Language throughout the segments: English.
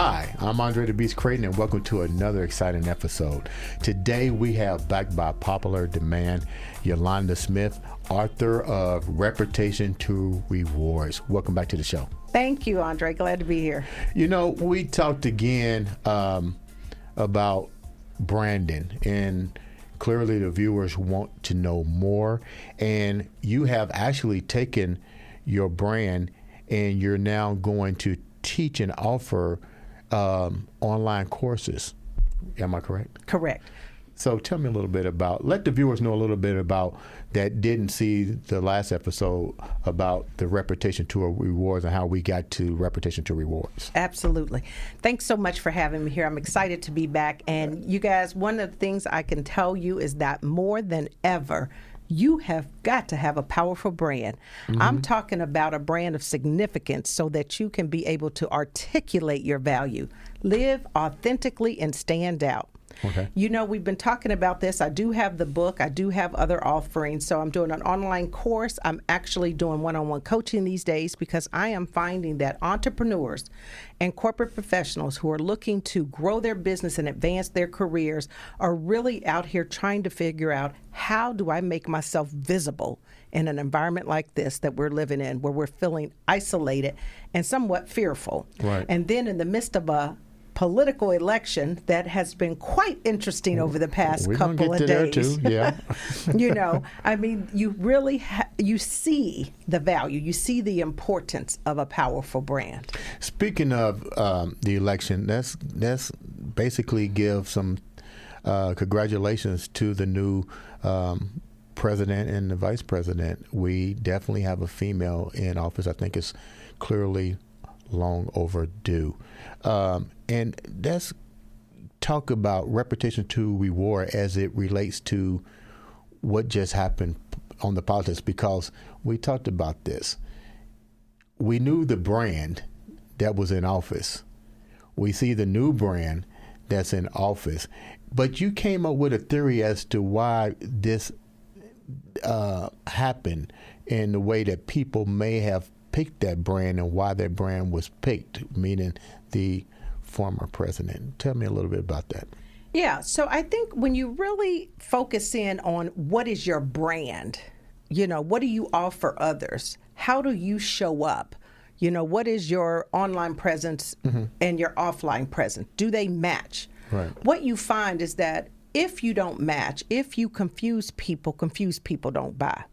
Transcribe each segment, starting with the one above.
Hi, I'm Andre The Beast Crayton, and welcome to another exciting episode. Today we have, backed by popular demand, Yolanda Smith, author of Reputation to Rewards. Welcome back to the show. Thank you, Andre. Glad to be here. You know, we talked again about branding, and clearly the viewers want to know more. And you have actually taken your brand and you're now going to teach and offer online courses. Am I correct? Correct. So tell me a little bit about, let the viewers know a little bit about that didn't see the last episode about the Reputation to Rewards and how we got to Reputation to Rewards. Absolutely. Thanks so much for having me here. I'm excited to be back. And you guys, one of the things I can tell you is that more than ever, you have got to have a powerful brand. Mm-hmm. I'm talking about a brand of significance so that you can be able to articulate your value, live authentically, and stand out. Okay. You know, we've been talking about this. I do have the book. I do have other offerings. So I'm doing an online course. I'm actually doing one-on-one coaching these days because I am finding that entrepreneurs and corporate professionals who are looking to grow their business and advance their careers are really out here trying to figure out, how do I make myself visible in an environment like this that we're living in, where we're feeling isolated and somewhat fearful. Right. And then in the midst of a political election that has been quite interesting over the past couple of days. There too. Yeah. You know, I mean, you really you see the value, you see the importance of a powerful brand. Speaking of the election, let's basically give some congratulations to the new president and the vice president. We definitely have a female in office. I think it's clearly long overdue. And let's talk about Reputation to Reward as it relates to what just happened on the politics, because we talked about this. We knew the brand that was in office. We see the new brand that's in office. But you came up with a theory as to why this happened in the way that people may have picked that brand and why that brand was picked, meaning the former president. Tell me a little bit about that. Yeah, so I think when you really focus in on what is your brand, you know, what do you offer others? How do you show up? You know, what is your online presence and your offline presence? Do they match? Right. What you find is that if you don't match, if you confused people don't buy.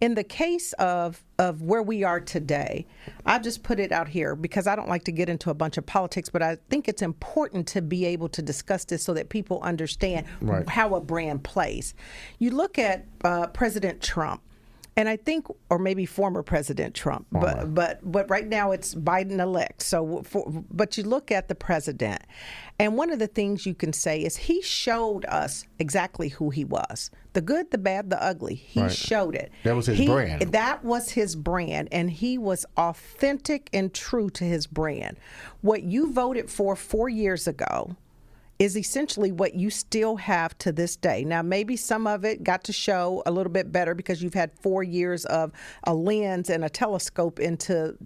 In the case of where we are today, I'll just put it out here because I don't like to get into a bunch of politics, but I think it's important to be able to discuss this so that people understand how a brand plays. You look at President Trump, and I think, or maybe former President Trump, but right now it's Biden-elect. So, but you look at the president, and one of the things you can say is he showed us exactly who he was. The good, the bad, the ugly. He showed it. That was his brand. That was his brand, and he was authentic and true to his brand. What you voted for 4 years ago is essentially what you still have to this day. Now, maybe some of it got to show a little bit better because you've had 4 years of a lens and a telescope into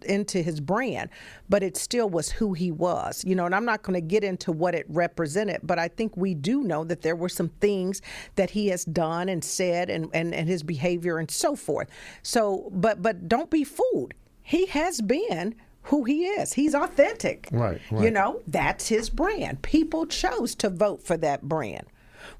his brand, but it still was who he was. You know, and I'm not going to get into what it represented, but I think we do know that there were some things that he has done and said and his behavior and so forth. So, but don't be fooled. He has been who he is. He's authentic. Right. You know, that's his brand. People chose to vote for that brand.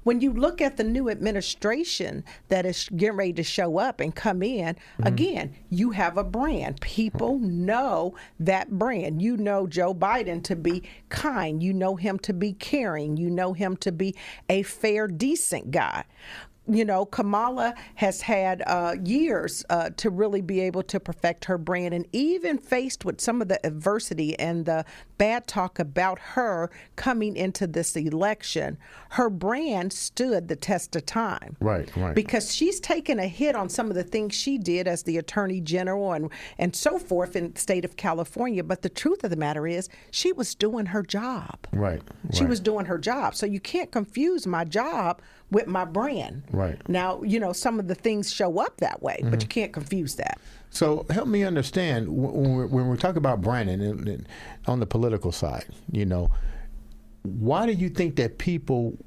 When you look at the new administration that is getting ready to show up and come in, again, you have a brand. People know that brand. You know Joe Biden to be kind. You know him to be caring. You know him to be a fair, decent guy. You know, Kamala has had years to really be able to perfect her brand, and even faced with some of the adversity and the bad talk about her coming into this election, her brand stood the test of time. Right. Because she's taken a hit on some of the things she did as the Attorney General and so forth in the state of California. But the truth of the matter is, she was doing her job. Right. She was doing her job. So you can't confuse my job with my brand. Right. Now, you know, some of the things show up that way, but you can't confuse that. So help me understand when we're talking about branding and on the political side, why do you think that people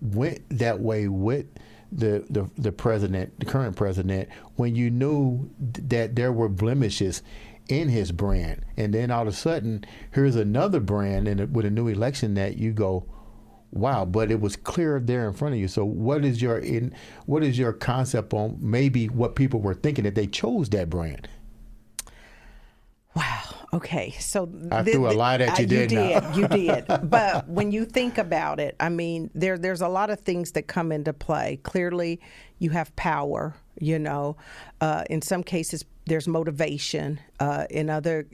went that way with the president, the current president, when you knew that there were blemishes in his brand, and then all of a sudden here's another brand with a new election that you go, wow, but it was clear there in front of you. So what is your concept on maybe what people were thinking that they chose that brand? Wow. Okay. So I threw a lot at you, You did. But when you think about it, I mean, there's a lot of things that come into play. Clearly, you have power. In some cases, there's motivation. In other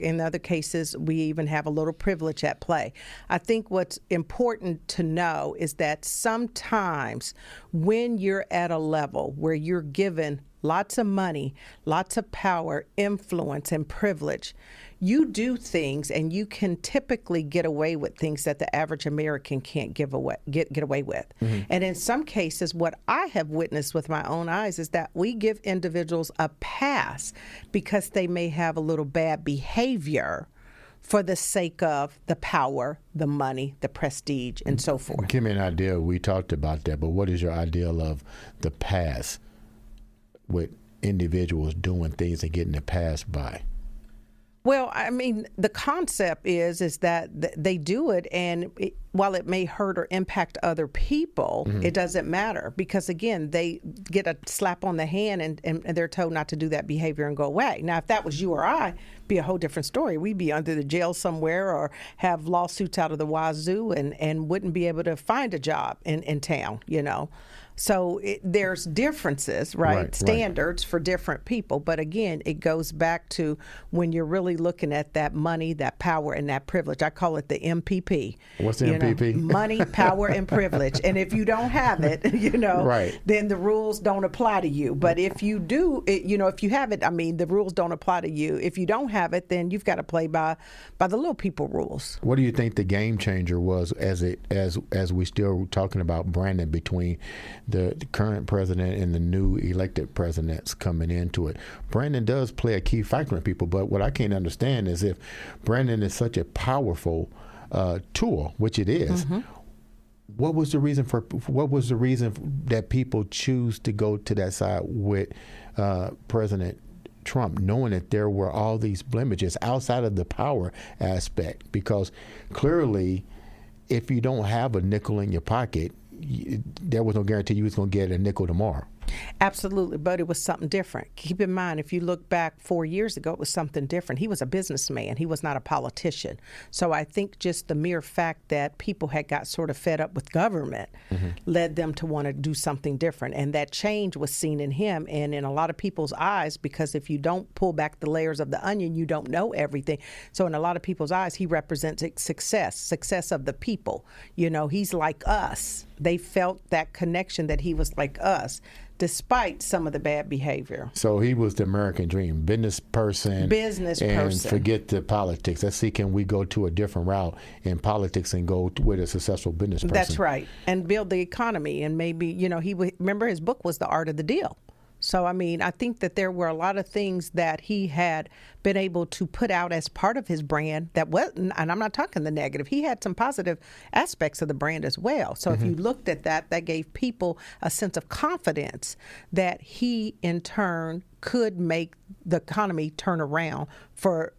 cases, we even have a little privilege at play. I think what's important to know is that sometimes when you're at a level where you're given lots of money, lots of power, influence, and privilege, you do things, and you can typically get away with things that the average American can't get away with. Mm-hmm. And in some cases, what I have witnessed with my own eyes is that we give individuals a pass because they may have a little bad behavior for the sake of the power, the money, the prestige, and so forth. Give me an idea. We talked about that, but what is your ideal of the pass with individuals doing things and getting the pass by? Well, I mean, the concept is that they do it, and while it may hurt or impact other people, mm-hmm. it doesn't matter because, again, they get a slap on the hand and they're told not to do that behavior and go away. Now, if that was you or I, it'd be a whole different story. We'd be under the jail somewhere or have lawsuits out of the wazoo and wouldn't be able to find a job in town, So there's differences, right? Standards for different people. But again, it goes back to when you're really looking at that money, that power, and that privilege. I call it the MPP. What's the MPP? Money, power, and privilege. And if you don't have it, then the rules don't apply to you. But if you do, if you have it, I mean, the rules don't apply to you. If you don't have it, then you've got to play by the little people rules. What do you think the game changer was as we still talking about branding between the current president and the new elected presidents coming into it? Brandon does play a key factor in people, but what I can't understand is if Brandon is such a powerful tool, which it is, mm-hmm. what was the reason that people choose to go to that side with President Trump, knowing that there were all these blemishes outside of the power aspect? Because clearly, if you don't have a nickel in your pocket, there was no guarantee you was going to get a nickel tomorrow. Absolutely, but it was something different. Keep in mind, if you look back 4 years ago, it was something different. He was a businessman. He was not a politician. So I think just the mere fact that people had got sort of fed up with government mm-hmm. led them to want to do something different. And that change was seen in him and in a lot of people's eyes, because if you don't pull back the layers of the onion, you don't know everything. So in a lot of people's eyes, he represents success of the people. He's like us. They felt that connection that he was like us, despite some of the bad behavior. So he was the American dream, business person. And forget the politics. Let's see, can we go to a different route in politics and go with a successful business person? That's right. And build the economy. And maybe, remember his book was The Art of the Deal. So, I mean, I think that there were a lot of things that he had been able to put out as part of his brand that wasn't, and I'm not talking the negative. He had some positive aspects of the brand as well. So mm-hmm. if you looked at that gave people a sense of confidence that he, in turn, could make the economy turn around for,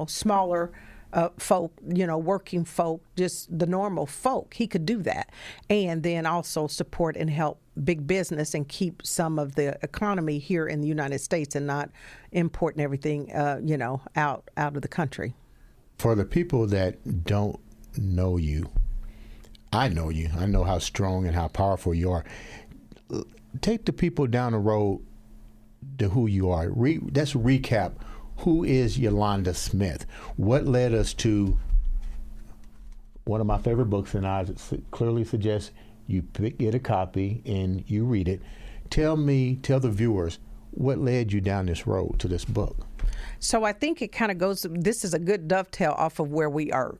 smaller folk, working folk, just the normal folk. He could do that. And then also support and help big business and keep some of the economy here in the United States and not importing everything, out of the country. For the people that don't know you, I know you. I know how strong and how powerful you are. Take the people down the road to who you are. Let's recap. Who is Yolanda Smith? What led us to one of my favorite books, and I clearly suggest you get a copy and you read it. Tell the viewers, what led you down this road to this book? So I think it kind of goes, this is a good dovetail off of where we are.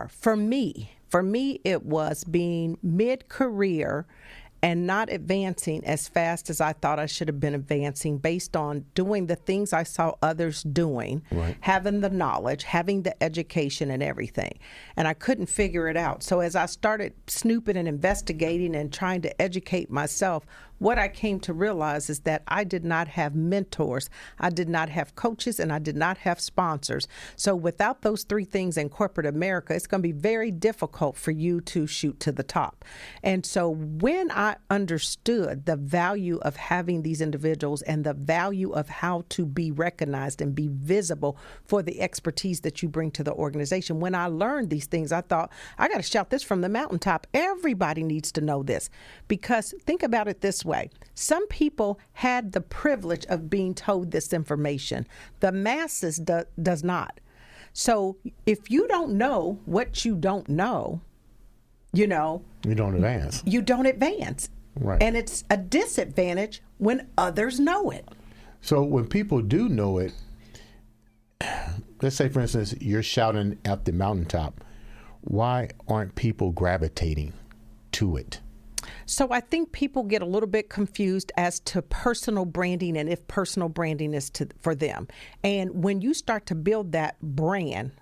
For me, it was being mid-career and not advancing as fast as I thought I should have been advancing based on doing the things I saw others doing, right. having the knowledge, having the education and everything. And I couldn't figure it out. So as I started snooping and investigating and trying to educate myself, what I came to realize is that I did not have mentors, I did not have coaches, and I did not have sponsors. So without those three things in corporate America, it's going to be very difficult for you to shoot to the top. And so when I understood the value of having these individuals and the value of how to be recognized and be visible for the expertise that you bring to the organization, when I learned these things, I thought, I got to shout this from the mountaintop. Everybody needs to know this. Because think about it this way. Some people had the privilege of being told this information. The masses does not. So if you don't know what you don't know, you don't advance. You don't advance. Right. And it's a disadvantage when others know it. So when people do know it, let's say, for instance, you're shouting at the mountaintop. Why aren't people gravitating to it? So I think people get a little bit confused as to personal branding and if personal branding is for them. And when you start to build that brand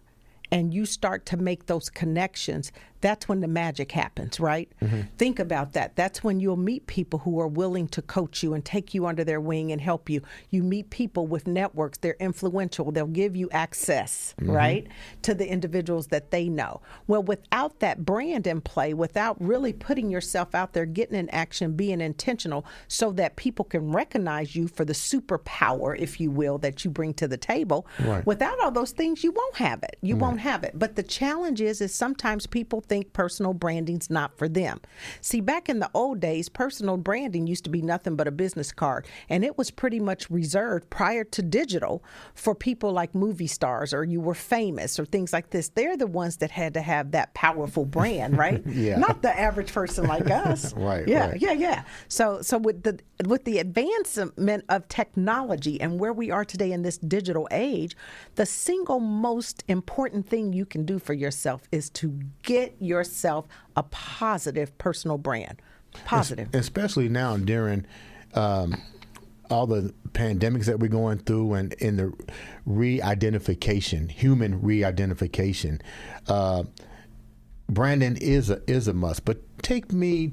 and you start to make those connections, that's when the magic happens, right? Mm-hmm. Think about that. That's when you'll meet people who are willing to coach you and take you under their wing and help you. You meet people with networks. They're influential. They'll give you access, mm-hmm. right, to the individuals that they know. Well, without that brand in play, without really putting yourself out there, getting in action, being intentional so that people can recognize you for the superpower, if you will, that you bring to the table, right. Without all those things, you won't have it. You won't have it. But the challenge is sometimes people think personal branding's not for them. See, back in the old days, personal branding used to be nothing but a business card, and it was pretty much reserved prior to digital for people like movie stars or you were famous or things like this. They're the ones that had to have that powerful brand, right? Yeah. Not the average person like us. Right. Yeah, right. yeah. So with the advancement of technology and where we are today in this digital age, the single most important thing you can do for yourself is to get yourself a positive personal brand. Positive. Especially now during all the pandemics that we're going through and in the re-identification, human re-identification. Branding is a must. But take me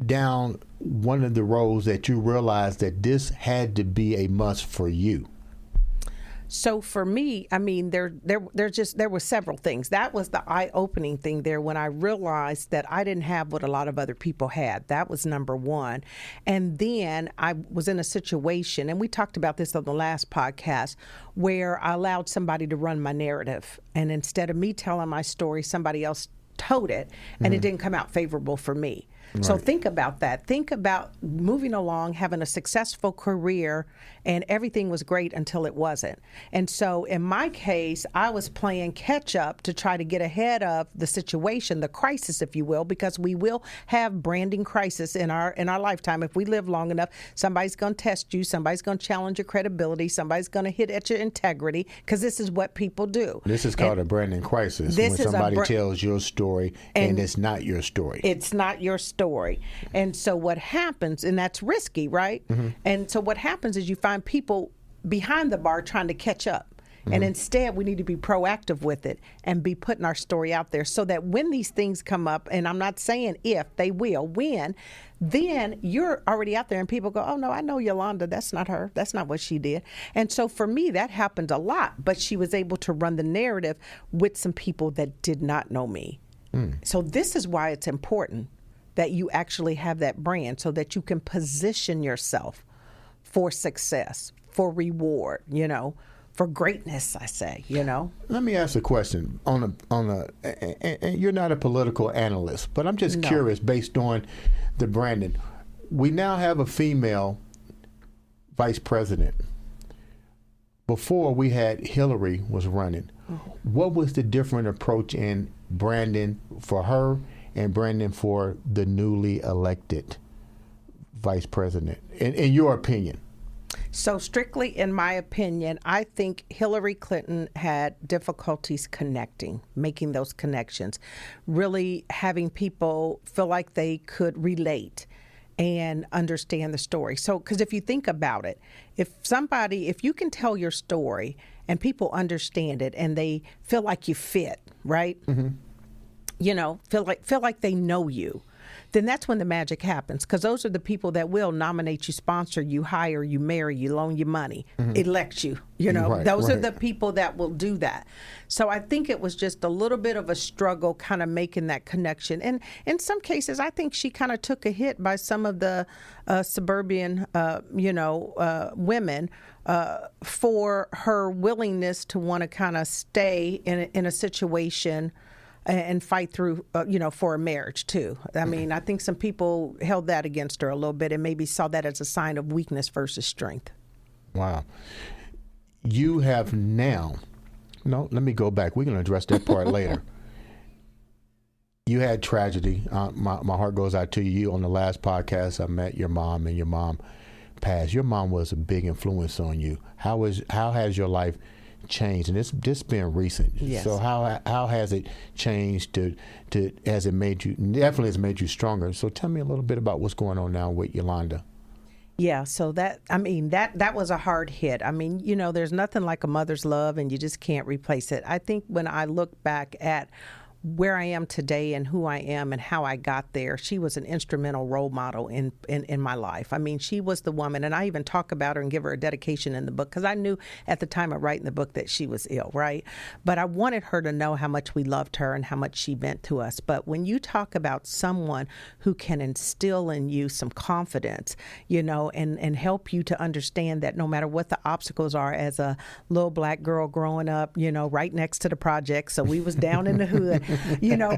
down one of the roads that you realized that this had to be a must for you. So for me, I mean, there were several things. That was the eye-opening thing there when I realized that I didn't have what a lot of other people had. That was number one. And then I was in a situation, and we talked about this on the last podcast, where I allowed somebody to run my narrative. And instead of me telling my story, somebody else told it, and it didn't come out favorable for me. Right. So think about that. Think about moving along, having a successful career, and everything was great until it wasn't. And so in my case, I was playing catch up to try to get ahead of the situation, the crisis, if you will, because we will have branding crisis in our lifetime. If we live long enough, somebody's going to test you, somebody's going to challenge your credibility, somebody's going to hit at your integrity, because this is what people do. This is called a branding crisis, when somebody tells your story and it's not your story. It's not your story. And so what happens, and that's risky, right? Mm-hmm. And so what happens is you find people behind the bar trying to catch up. Mm-hmm. And instead, we need to be proactive with it and be putting our story out there so that when these things come up, and I'm not saying if, they will, when, then you're already out there and people go, oh, no, I know Yolanda. That's not her. That's not what she did. And so for me, that happened a lot. But she was able to run the narrative with some people that did not know me. So this is why it's important that you actually have that brand so that you can position yourself for success, for reward, for greatness, I say, Let me ask a question and you're not a political analyst, but I'm just curious based on the branding. We now have a female vice president. Before we had Hillary was running. Mm-hmm. What was the different approach in branding for her and branding for the newly elected vice president, in your opinion? So strictly in my opinion, I think Hillary Clinton had difficulties making those connections, really having people feel like they could relate and understand the story. So, because if you think about it, if you can tell your story and people understand it and they feel like you fit, right? Mm-hmm. You know, feel like they know you, then that's when the magic happens. Because those are the people that will nominate you, sponsor you, hire you, marry you, loan you money, elect you. You know, those are the people that will do that. So I think it was just a little bit of a struggle kind of making that connection. And in some cases, I think she kind of took a hit by some of the suburban, women for her willingness to want to kind of stay in a situation and fight through, for a marriage too. I mean, I think some people held that against her a little bit and maybe saw that as a sign of weakness versus strength. Wow. You have now, no, let me go back. We're going to address that part later. You had tragedy. My heart goes out to you. On the last podcast, I met your mom, and your mom passed. Your mom was a big influence on you. How has your life changed? And this been recent. Yes. So how has it changed to has it made you, definitely has made you stronger. So tell me a little bit about what's going on now with Yolanda. Yeah, so that was a hard hit. I mean, there's nothing like a mother's love, and you just can't replace it. I think when I look back at where I am today and who I am and how I got there, she was an instrumental role model in my life. I mean, she was the woman, and I even talk about her and give her a dedication in the book because I knew at the time of writing the book that she was ill, right? But I wanted her to know how much we loved her and how much she meant to us. But when you talk about someone who can instill in you some confidence, and help you to understand that no matter what the obstacles are, as a little black girl growing up, right next to the project, so we was down in the hood,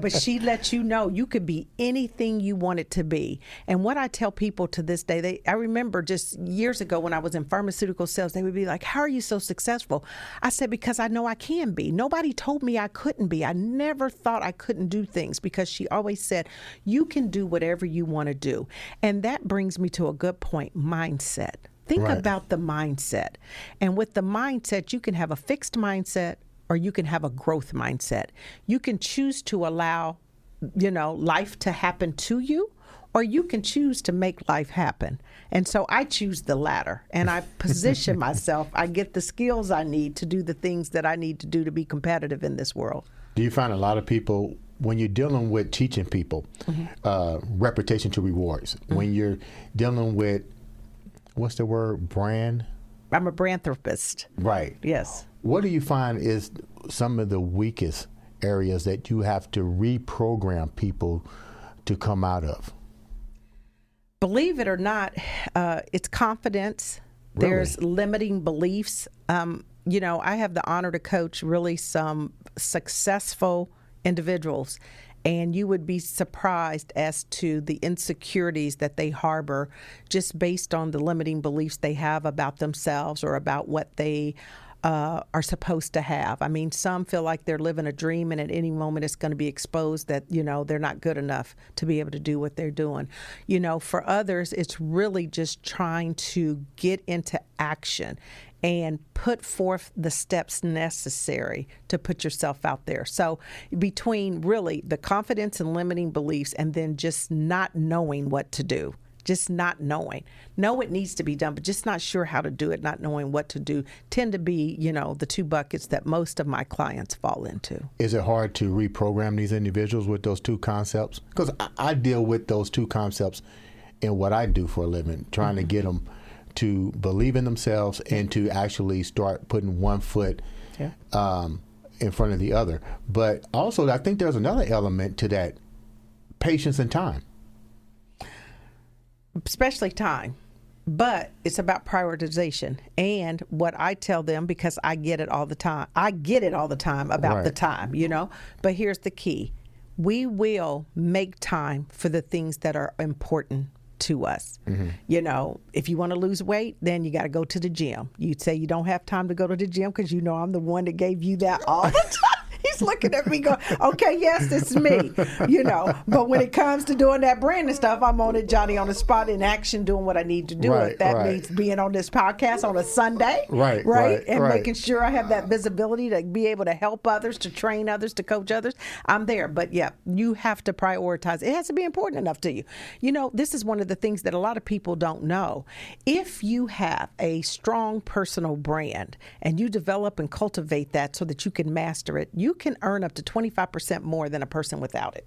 but she let you know you could be anything you wanted to be. And what I tell people to this day, I remember just years ago when I was in pharmaceutical sales, they would be like, how are you so successful? I said, because I know I can be. Nobody told me I couldn't be. I never thought I couldn't do things, because she always said, you can do whatever you want to do. And that brings me to a good point, mindset. Think about the mindset. And with the mindset, you can have a fixed mindset, or you can have a growth mindset. You can choose to allow, life to happen to you, or you can choose to make life happen. And so I choose the latter, and I position myself. I get the skills I need to do the things that I need to do to be competitive in this world. Do you find a lot of people, when you're dealing with teaching people, reputation to rewards, when you're dealing with, what's the word, brand? I'm a brandtherapist. Right. Yes. What do you find is some of the weakest areas that you have to reprogram people to come out of? Believe it or not, it's confidence. Really? There's limiting beliefs. I have the honor to coach really some successful individuals, and you would be surprised as to the insecurities that they harbor just based on the limiting beliefs they have about themselves or about what they are supposed to have. I mean, some feel like they're living a dream, and at any moment it's going to be exposed that, they're not good enough to be able to do what they're doing. For others, it's really just trying to get into action and put forth the steps necessary to put yourself out there. So between really the confidence and limiting beliefs, and then just not knowing what to do. Just not knowing. Know it needs to be done, but just not sure how to do it, not knowing what to do, tend to be, the two buckets that most of my clients fall into. Is it hard to reprogram these individuals with those two concepts? Because I deal with those two concepts in what I do for a living, trying to get them to believe in themselves and to actually start putting one foot in front of the other. But also, I think there's another element to that, patience and time. Especially time. But it's about prioritization. And what I tell them, because I get it all the time, about the time, But here's the key. We will make time for the things that are important to us. If you want to lose weight, then you got to go to the gym. You'd say you don't have time to go to the gym because I'm the one that gave you that all the time. He just looking at me going, okay, yes, this is me, But when it comes to doing that branding stuff, I'm on it, Johnny, on the spot in action, doing what I need to do. Right, If that right. means being on this podcast on a Sunday, Right, and right. making sure I have that visibility to be able to help others, to train others, to coach others, I'm there. But yeah, you have to prioritize. It has to be important enough to you. This is one of the things that a lot of people don't know. If you have a strong personal brand and you develop and cultivate that so that you can master it, you can earn up to 25% more than a person without it.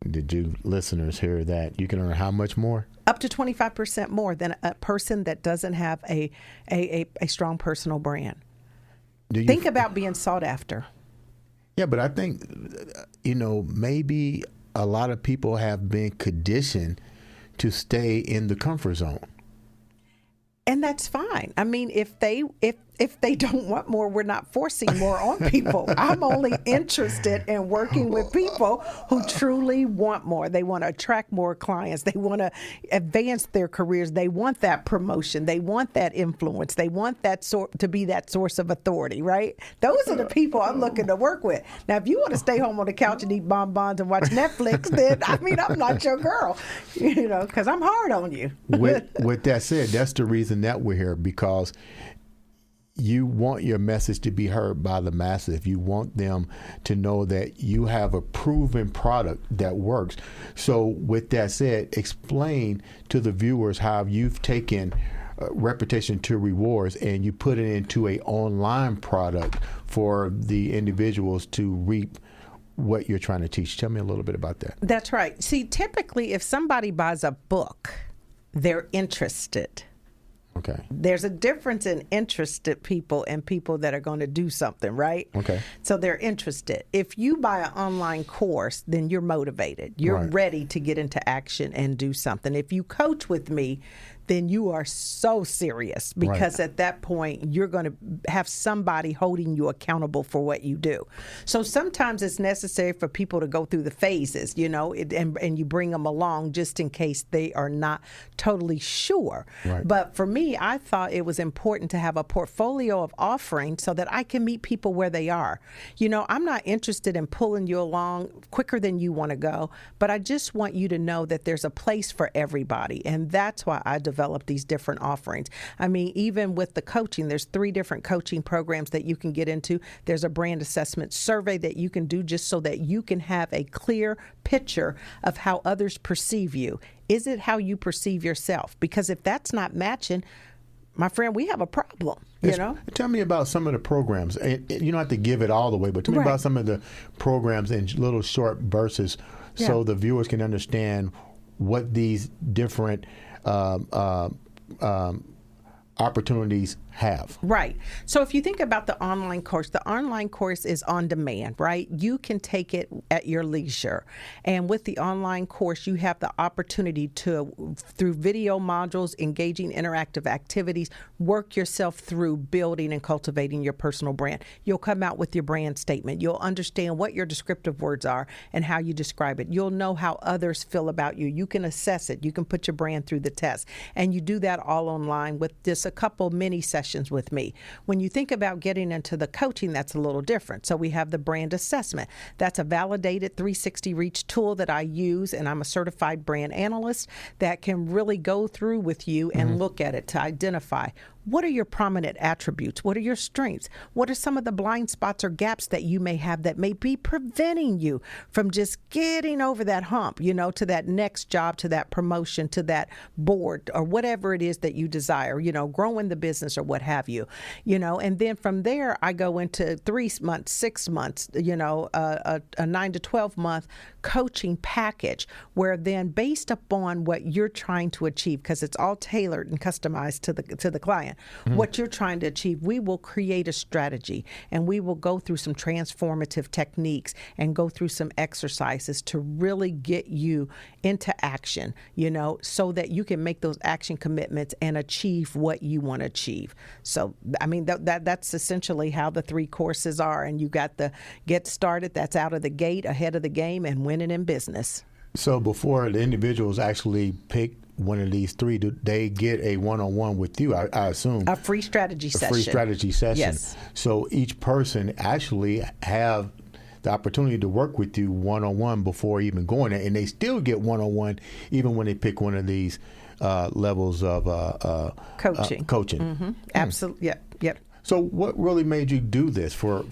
Did you listeners hear that? You can earn how much more? Up to 25% more than a person that doesn't have a strong personal brand. Think about being sought after. Yeah, but I think, maybe a lot of people have been conditioned to stay in the comfort zone. And that's fine. I mean, if they don't want more, we're not forcing more on people. I'm only interested in working with people who truly want more. They want to attract more clients. They want to advance their careers. They want that promotion. They want that influence. They want that to be that source of authority, right? Those are the people I'm looking to work with. Now, if you want to stay home on the couch and eat bonbons and watch Netflix, then, I'm not your girl, because I'm hard on you. With that said, that's the reason that we're here, because you want your message to be heard by the masses. You want them to know that you have a proven product that works. So with that said, explain to the viewers how you've taken reputation to rewards and you put it into an online product for the individuals to reap what you're trying to teach. Tell me a little bit about that. That's right. See, typically if somebody buys a book, they're interested. Okay. There's a difference in interested people and people that are going to do something, right? Okay. So they're interested. If you buy an online course, then you're motivated. You're Right. ready to get into action and do something. If you coach with me, then you are so serious, because at that point you're going to have somebody holding you accountable for what you do. So sometimes it's necessary for people to go through the phases, and you bring them along just in case they are not totally sure. Right. But for me, I thought it was important to have a portfolio of offerings so that I can meet people where they are. I'm not interested in pulling you along quicker than you want to go, but I just want you to know that there's a place for everybody. And that's why I develop these different offerings. I mean, even with the coaching, there's 3 different coaching programs that you can get into. There's a brand assessment survey that you can do just so that you can have a clear picture of how others perceive you. Is it how you perceive yourself? Because if that's not matching, my friend, we have a problem, Tell me about some of the programs. You don't have to give it all the way, but tell me about some of the programs in little short bursts so the viewers can understand what these different opportunities have. Right. So if you think about the online course is on demand, right? You can take it at your leisure. And with the online course, you have the opportunity to, through video modules, engaging interactive activities, work yourself through building and cultivating your personal brand. You'll come out with your brand statement. You'll understand what your descriptive words are and how you describe it. You'll know how others feel about you. You can assess it. You can put your brand through the test. And you do that all online with just a couple mini sessions with me. When you think about getting into the coaching, that's a little different. So we have the brand assessment. That's a validated 360 reach tool that I use, and I'm a certified brand analyst that can really go through with you and look at it to identify what are your prominent attributes? What are your strengths? What are some of the blind spots or gaps that you may have that may be preventing you from just getting over that hump, to that next job, to that promotion, to that board, or whatever it is that you desire, growing the business or what have you, and then from there, I go into 3 months, 6 months, a 9 to 12 month coaching package where then based upon what you're trying to achieve, because it's all tailored and customized to the client, what you're trying to achieve, we will create a strategy and we will go through some transformative techniques and go through some exercises to really get you into action, so that you can make those action commitments and achieve what you want to achieve. So, I mean, that's essentially how the 3 courses are. And you got the get started, that's out of the gate, ahead of the game, and winning in business. So before the individuals actually pick one of these three, do they get a one-on-one with you? I assume A free strategy session. free strategy session. Yes. So each person actually have the opportunity to work with you one-on-one before even going there, and they still get one-on-one even when they pick one of these levels of coaching. Coaching. Absolutely. Yep. So what really made you do this for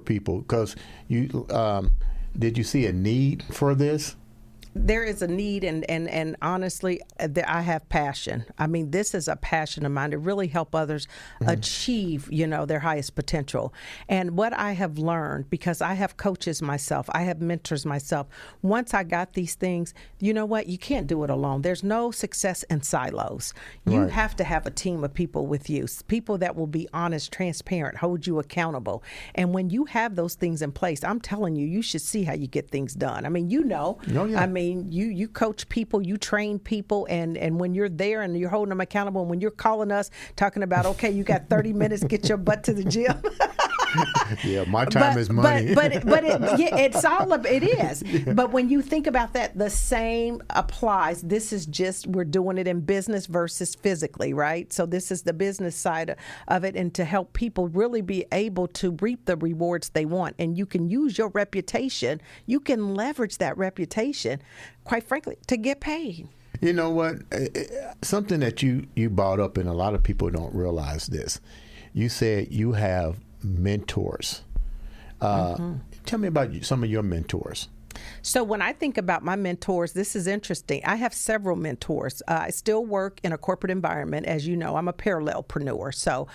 people? Because you did you see a need for this? There is a need, and honestly, I have passion. I mean, this is a passion of mine to really help others achieve, their highest potential. And what I have learned, because I have coaches myself, I have mentors myself, once I got these things, you know what? You can't do it alone. There's no success in silos. You Right. have to have a team of people with you, people that will be honest, transparent, hold you accountable. And when you have those things in place, I'm telling you, you should see how you get things done. I mean, Oh, yeah. I mean, you coach people, you train people, and when you're there and you're holding them accountable, and when you're calling us talking about, okay, you got 30 minutes, get your butt to the gym. Yeah, my time is money. It's all of it is. Yeah. But when you think about that, the same applies. This is just, we're doing it in business versus physically, right? So this is the business side of it, and to help people really be able to reap the rewards they want. And you can use your reputation, you can leverage that reputation, quite frankly, to get paid. You know what? Something that you brought up, and a lot of people don't realize this. You said you have mentors. Tell me about some of your mentors. So when I think about my mentors, this is interesting. I have several mentors. I still work in a corporate environment. As you know, I'm a parallelpreneur. So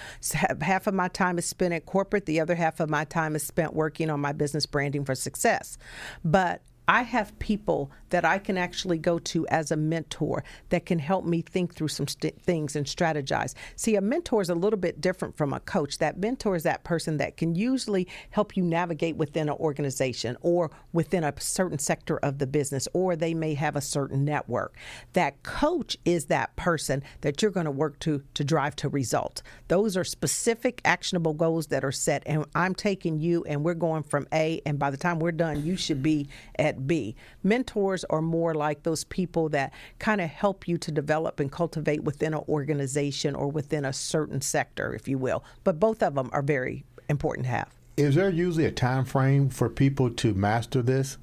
half of my time is spent at corporate. The other half of my time is spent working on my business branding for success. But I have people that I can actually go to as a mentor that can help me think through some things and strategize. See, a mentor is a little bit different from a coach. That mentor is that person that can usually help you navigate within an organization or within a certain sector of the business, or they may have a certain network. That coach is that person that you're going to work to drive to results. Those are specific, actionable goals that are set, and I'm taking you and we're going from A, and by the time we're done, you should be at B. Mentors are more like those people that kind of help you to develop and cultivate within an organization or within a certain sector, if you will. But both of them are very important to have. Is there usually a time frame for people to master this?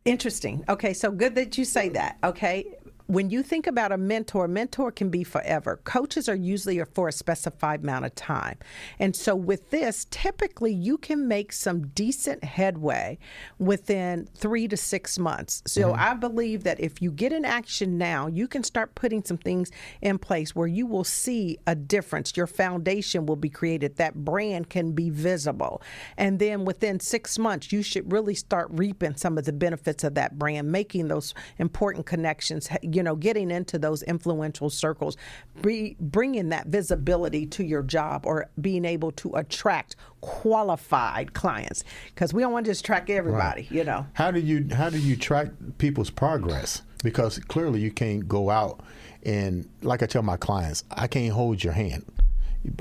Interesting. Okay, so good that you say that. Okay. When you think about a mentor can be forever. Coaches are usually for a specified amount of time. And so with this, typically you can make some decent headway within 3 to 6 months. So I believe that if you get in action now, you can start putting some things in place where you will see a difference. Your foundation will be created. That brand can be visible. And then within 6 months, you should really start reaping some of the benefits of that brand, making those important connections, getting into those influential circles, bringing that visibility to your job, or being able to attract qualified clients, because we don't want to just track everybody. Right. How do you track people's progress? Because clearly you can't go out and, like I tell my clients, I can't hold your hand.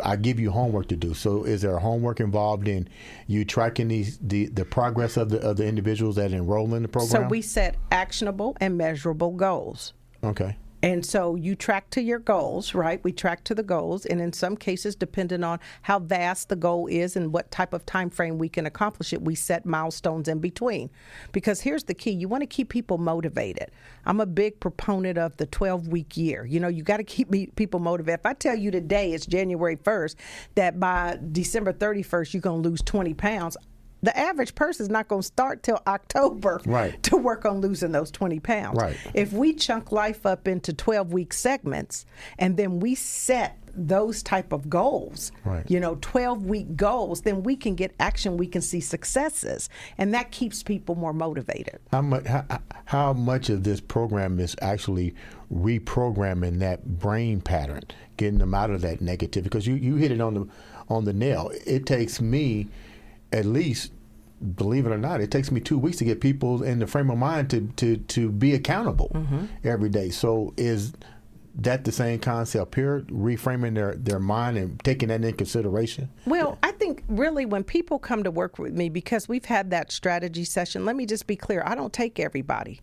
I give you homework to do. So is there homework involved in you tracking the progress of the individuals that enroll in the program? So we set actionable and measurable goals. Okay. And so you track to your goals, right? We track to the goals, and in some cases, depending on how vast the goal is and what type of time frame we can accomplish it, we set milestones in between. Because here's the key: you want to keep people motivated. I'm a big proponent of the 12-week year. You got to keep people motivated. If I tell you today it's January 1st, that by December 31st you're going to lose 20 pounds, the average person is not going to start till October to work on losing those 20 pounds. Right. If we chunk life up into 12-week segments, and then we set those type of goals, 12-week goals, then we can get action, we can see successes, and that keeps people more motivated. How much of this program is actually reprogramming that brain pattern, getting them out of that negativity? Because you hit it on the nail. It takes me, at least, believe it or not, it takes me 2 weeks to get people in the frame of mind to be accountable every day. So is that the same concept here, reframing their mind and taking that into consideration? Well, I think really when people come to work with me, because we've had that strategy session, let me just be clear, I don't take everybody.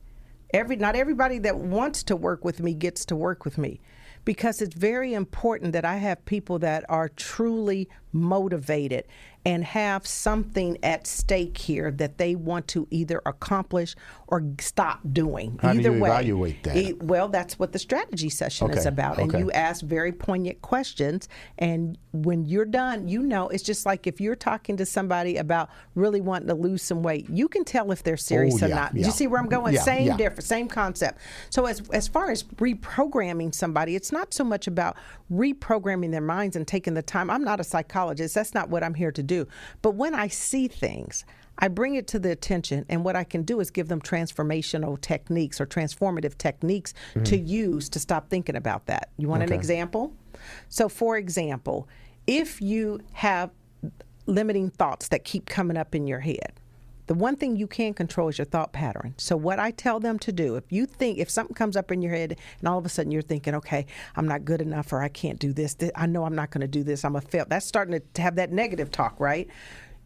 Not everybody that wants to work with me gets to work with me, because it's very important that I have people that are truly motivated and have something at stake here that they want to either accomplish or stop doing. How Either do you way, evaluate that? Well, that's what the strategy session is about. And you ask very poignant questions. And when you're done, it's just like if you're talking to somebody about really wanting to lose some weight, you can tell if they're serious or not. Do you see where I'm going? Same concept. So as far as reprogramming somebody, it's not so much about reprogramming their minds and taking the time. I'm not a psychologist. That's not what I'm here to do. But when I see things, I bring it to the attention, and what I can do is give them transformational techniques or transformative techniques to use to stop thinking about that. You want an example? So, for example, if you have limiting thoughts that keep coming up in your head, the one thing you can control is your thought pattern. So what I tell them to do, if something comes up in your head and all of a sudden you're thinking, okay, I'm not good enough, or I can't do this, I know I'm not going to do this, I'm a fail. That's starting to have that negative talk, right?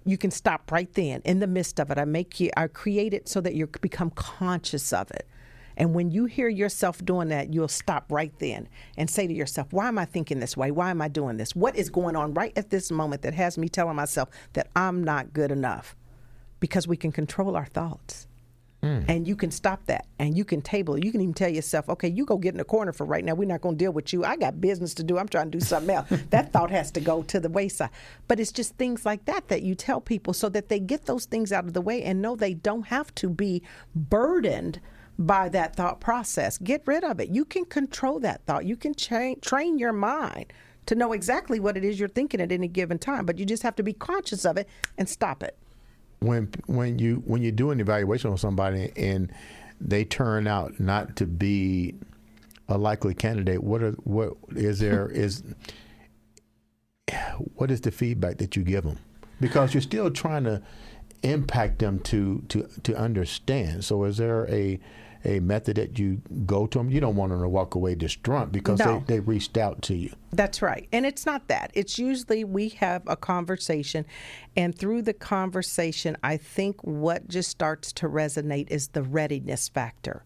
You can stop right then in the midst of it. I create it so that you become conscious of it. And when you hear yourself doing that, you'll stop right then and say to yourself, why am I thinking this way? Why am I doing this? What is going on right at this moment that has me telling myself that I'm not good enough? Because we can control our thoughts. And you can stop that, and you can table it. You can even tell yourself, okay, you go get in the corner for right now. We're not going to deal with you. I got business to do. I'm trying to do something else. That thought has to go to the wayside. But it's just things like that you tell people so that they get those things out of the way and know they don't have to be burdened by that thought process. Get rid of it. You can control that thought. You can train your mind to know exactly what it is you're thinking at any given time, but you just have to be conscious of it and stop it. When you do an evaluation on somebody and they turn out not to be a likely candidate, what is the feedback that you give them? Because you're still trying to impact them to understand. So is there a method that you go to them? You don't want them to walk away distraught because they reached out to you. That's right. And it's not that. It's usually we have a conversation, and through the conversation, I think what just starts to resonate is the readiness factor.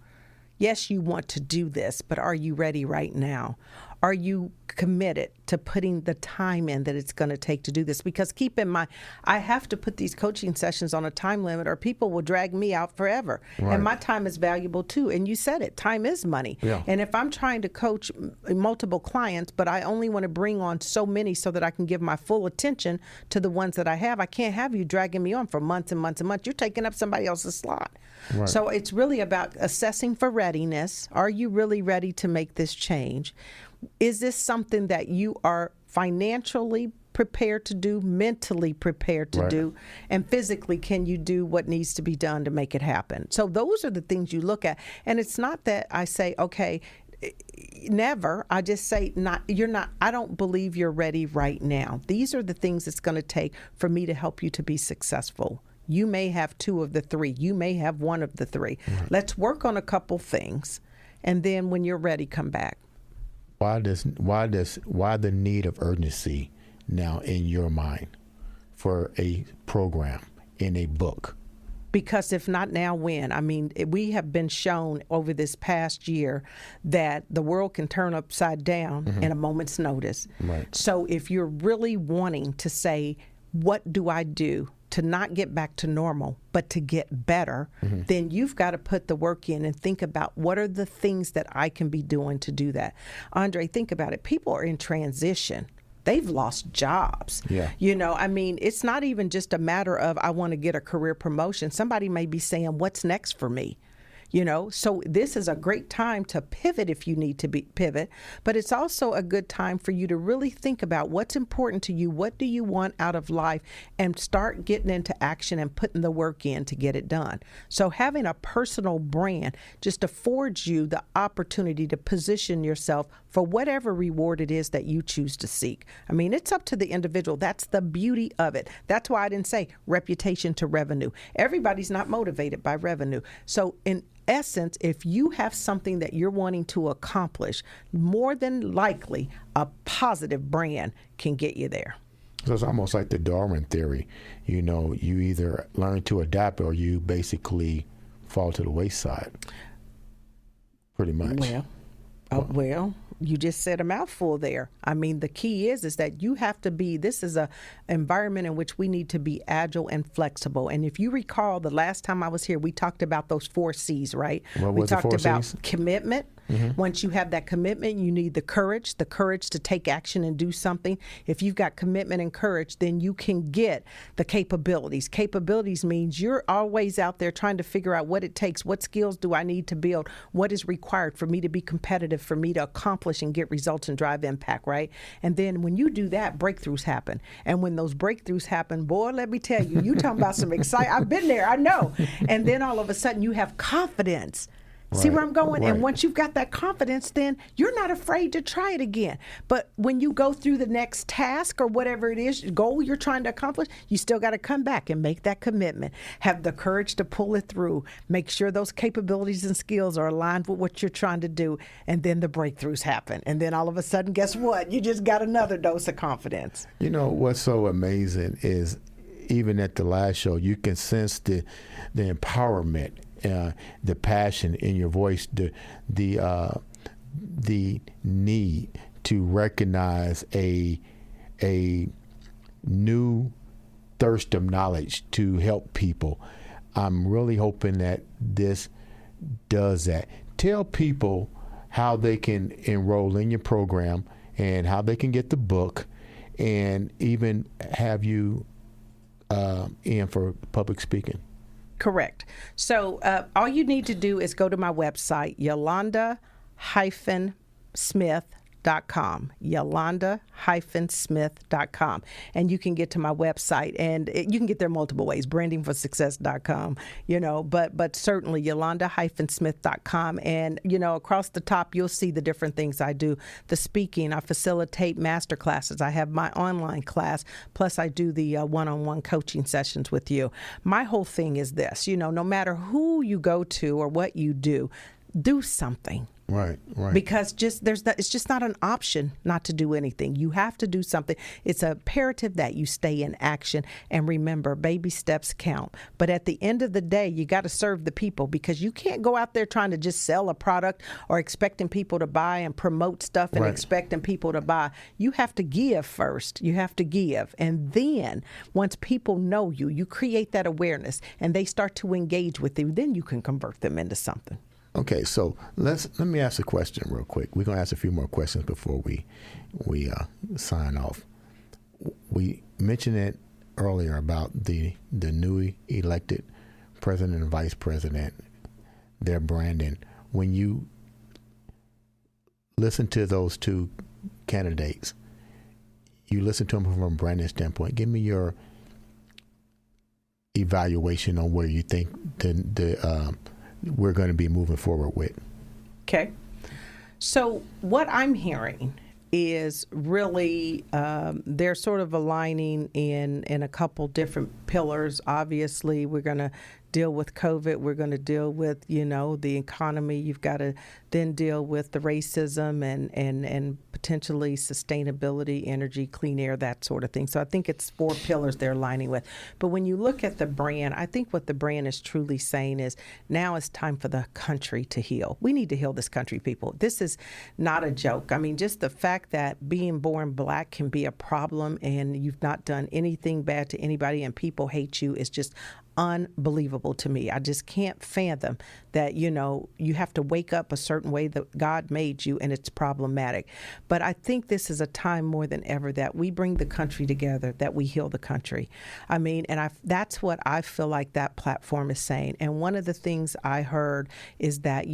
Yes, you want to do this, but are you ready right now? Are you committed to putting the time in that it's going to take to do this? Because keep in mind, I have to put these coaching sessions on a time limit or people will drag me out forever. Right. And my time is valuable too. And you said it, time is money. Yeah. And if I'm trying to coach multiple clients, but I only want to bring on so many so that I can give my full attention to the ones that I have, I can't have you dragging me on for months and months and months. You're taking up somebody else's slot. Right. So it's really about assessing for readiness. Are you really ready to make this change? Is this something that you are financially prepared to do, mentally prepared to do, and physically can you do what needs to be done to make it happen? So those are the things you look at. And it's not that I say, okay, never. I just say, I don't believe you're ready right now. These are the things it's going to take for me to help you to be successful. You may have 2 of the 3. You may have 1 of the 3. Right. Let's work on a couple things, and then when you're ready, come back. Why the need of urgency now in your mind for a program in a book? Because if not now, when? I mean, we have been shown over this past year that the world can turn upside down in a moment's notice. Right. So if you're really wanting to say, what do I do to not get back to normal, but to get better, then you've got to put the work in and think about what are the things that I can be doing to do that. Andre, think about it. People are in transition. They've lost jobs. Yeah. I mean, it's not even just a matter of I want to get a career promotion. Somebody may be saying, what's next for me? So this is a great time to pivot if you need to pivot, but it's also a good time for you to really think about what's important to you, what do you want out of life, and start getting into action and putting the work in to get it done. So having a personal brand just affords you the opportunity to position yourself for whatever reward it is that you choose to seek. I mean, it's up to the individual. That's the beauty of it. That's why I didn't say reputation to revenue. Everybody's not motivated by revenue. So in essence, if you have something that you're wanting to accomplish, more than likely a positive brand can get you there. So it's almost like the Darwin theory. You either learn to adapt or you basically fall to the wayside. pretty much. Well, you just said a mouthful there. I mean, the key is that you have to be, this is a environment in which we need to be agile and flexible. And if you recall, the last time I was here, we talked about those 4 C's, right? We talked about commitment. Once you have that commitment, you need the courage to take action and do something. If you've got commitment and courage, then you can get the capabilities. Capabilities means you're always out there trying to figure out what it takes, what skills do I need to build, what is required for me to be competitive, for me to accomplish and get results and drive impact, right? And then when you do that, breakthroughs happen. And when those breakthroughs happen, boy, let me tell you, you talking about some excitement. I've been there, I know. And then all of a sudden you have confidence. See where I'm going? Right. And once you've got that confidence, then you're not afraid to try it again. But when you go through the next task or whatever it is, goal you're trying to accomplish, you still got to come back and make that commitment. Have the courage to pull it through. Make sure those capabilities and skills are aligned with what you're trying to do. And then the breakthroughs happen. And then all of a sudden, guess what? You just got another dose of confidence. You know, what's so amazing is even at the last show, you can sense the empowerment, the passion in your voice, the need to recognize a new thirst of knowledge to help people. I'm really hoping that this does that. Tell people how they can enroll in your program and how they can get the book, and even have you in for public speaking. Correct. So all you need to do is go to my website, Yolanda-Smith.com, Yolanda-Smith.com, and you can get to my website, and you can get there multiple ways, brandingforsuccess.com, but certainly Yolanda-Smith.com, and across the top you'll see the different things I do. The speaking, I facilitate master classes, I have my online class, plus I do the one-on-one coaching sessions with you. My whole thing is this, no matter who you go to or what you do something. Right. Because it's just not an option not to do anything. You have to do something. It's imperative that you stay in action. And remember, baby steps count. But at the end of the day, you got to serve the people, because you can't go out there trying to just sell a product or expecting people to buy and promote stuff and expecting people to buy. You have to give first. You have to give. And then once people know you, you create that awareness and they start to engage with you, then you can convert them into something. Okay, so let me ask a question real quick. We're going to ask a few more questions before we sign off. We mentioned it earlier about the newly elected president and vice president, their branding. When you listen to those two candidates, you listen to them from a branding standpoint. Give me your evaluation on where you think we're going to be moving forward with. Okay. So what I'm hearing is really they're sort of aligning in a couple different pillars. Obviously, we're going to deal with COVID. We're going to deal with, the economy. You've got to then deal with the racism and potentially sustainability, energy, clean air, that sort of thing. So I think it's 4 pillars they're aligning with. But when you look at the brand, I think what the brand is truly saying is now it's time for the country to heal. We need to heal this country, people. This is not a joke. I mean, just the fact that being born black can be a problem and you've not done anything bad to anybody and people hate you is just unbelievable to me. I just can't fathom that, you have to wake up a certain way that God made you and it's problematic. But I think this is a time more than ever that we bring the country together, that we heal the country. I mean, and that's what I feel like that platform is saying. And one of the things I heard is that,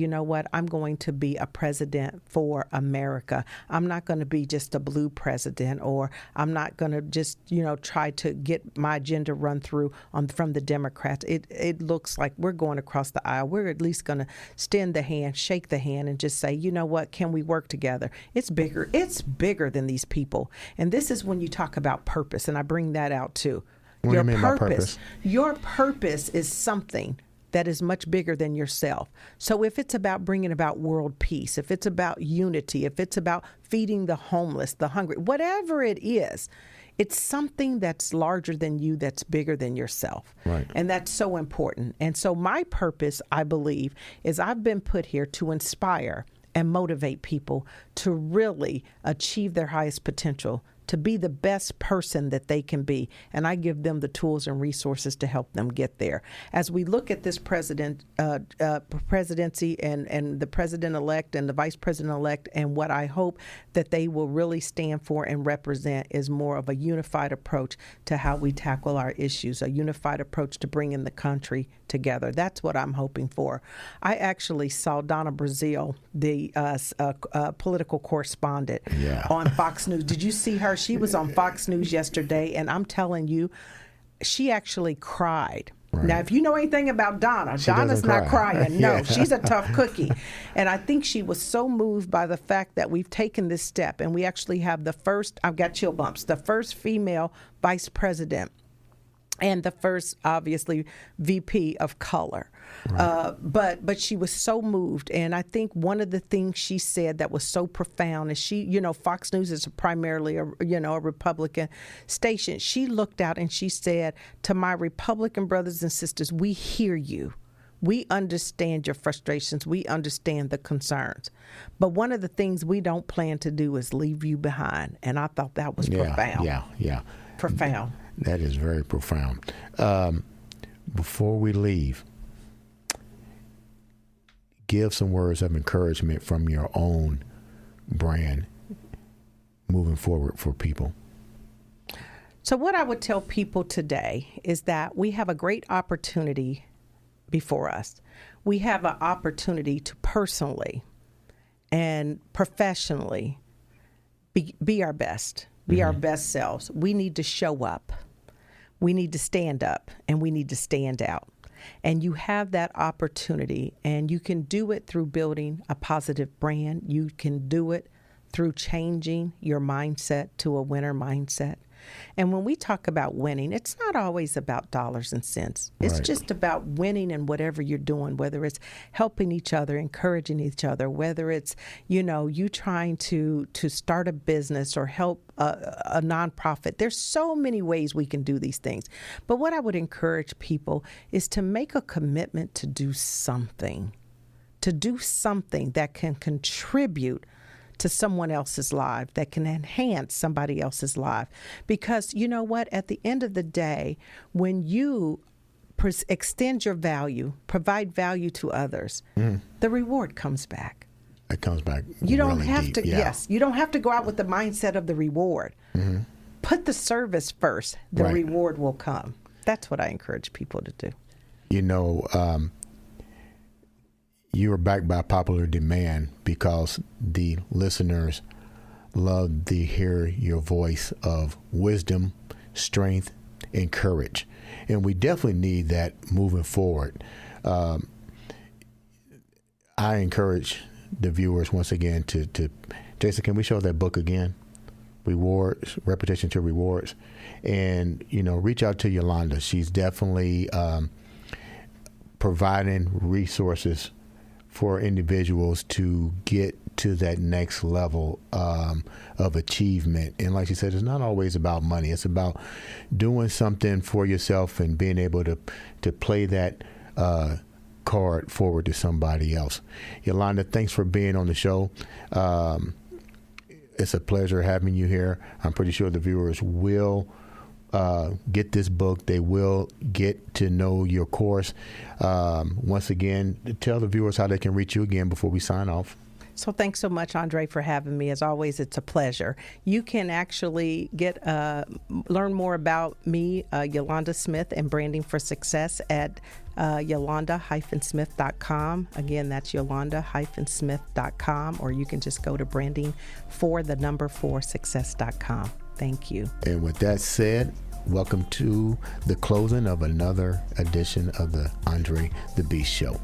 I'm going to be a president for America. I'm not going to be just a blue president, or I'm not going to just, try to get my agenda run through from the Democrats. It looks like we're going across the aisle. We're at least going to extend the hand, shake the hand, and just say, you know what, can we work together? It's bigger. It's bigger than these people. And this is when you talk about purpose, and I bring that out too. What do you mean by purpose? Your purpose is something that is much bigger than yourself. So if it's about bringing about world peace, if it's about unity, if it's about feeding the homeless, the hungry, whatever it is, It's something that's larger than you, that's bigger than yourself. Right. And that's so important. And so my purpose, I believe, is I've been put here to inspire and motivate people to really achieve their highest potential, to be the best person that they can be. And I give them the tools and resources to help them get there. As we look at this presidency and the president-elect and the vice president-elect, and what I hope that they will really stand for and represent is more of a unified approach to how we tackle our issues, a unified approach to bringing the country together. That's what I'm hoping for. I actually saw Donna Brazile, the political correspondent, on Fox News. Did you see her? She was on Fox News yesterday, and I'm telling you, she actually cried. Right. Now, if you know anything about Donna, Donna's not crying. No, she's a tough cookie. And I think she was so moved by the fact that we've taken this step, and we actually have the first, I've got chill bumps, the first female vice president and the first, obviously, VP of color. Right. But she was so moved. And I think one of the things she said that was so profound is Fox News is primarily a Republican station. She looked out and she said, to my Republican brothers and sisters, we hear you. We understand your frustrations. We understand the concerns. But one of the things we don't plan to do is leave you behind. And I thought that was profound. Yeah. Profound. That is very profound. Before we leave, give some words of encouragement from your own brand moving forward for people. So what I would tell people today is that we have a great opportunity before us. We have an opportunity to personally and professionally be our best. Be our best selves. We need to show up. We need to stand up, and we need to stand out. And you have that opportunity, and you can do it through building a positive brand. You can do it through changing your mindset to a winner mindset. And when we talk about winning, it's not always about dollars and cents. It's just about winning in whatever you're doing, whether it's helping each other, encouraging each other, whether it's, you trying to start a business or help a nonprofit. There's so many ways we can do these things. But what I would encourage people is to make a commitment to do something that can contribute to someone else's life, that can enhance somebody else's life. Because you know what? At the end of the day, when you extend your value, provide value to others, the reward comes back. It comes back. You don't really have deep. to, you don't have to go out with the mindset of the reward. Mm-hmm. Put the service first. The reward will come. That's what I encourage people to do. You are backed by popular demand because the listeners love to hear your voice of wisdom, strength, and courage. And we definitely need that moving forward. I encourage the viewers once again to Jason, can we show that book again? Rewards, Repetition to Rewards. And, reach out to Yolanda. She's definitely providing resources for individuals to get to that next level of achievement. And like she said, it's not always about money. It's about doing something for yourself and being able to play that card forward to somebody else. Yolanda, thanks for being on the show. It's a pleasure having you here. I'm pretty sure the viewers will get this book. They will get to know your course. Once again, tell the viewers how they can reach you again before we sign off. So thanks so much, Andre, for having me. As always, it's a pleasure. You can actually learn more about me, Yolanda Smith, and Branding for Success at Yolanda-Smith.com. Again, that's Yolanda-Smith.com, or you can just go to branding4success.com. Thank you. And with that said, welcome to the closing of another edition of the Andre The Beast Show.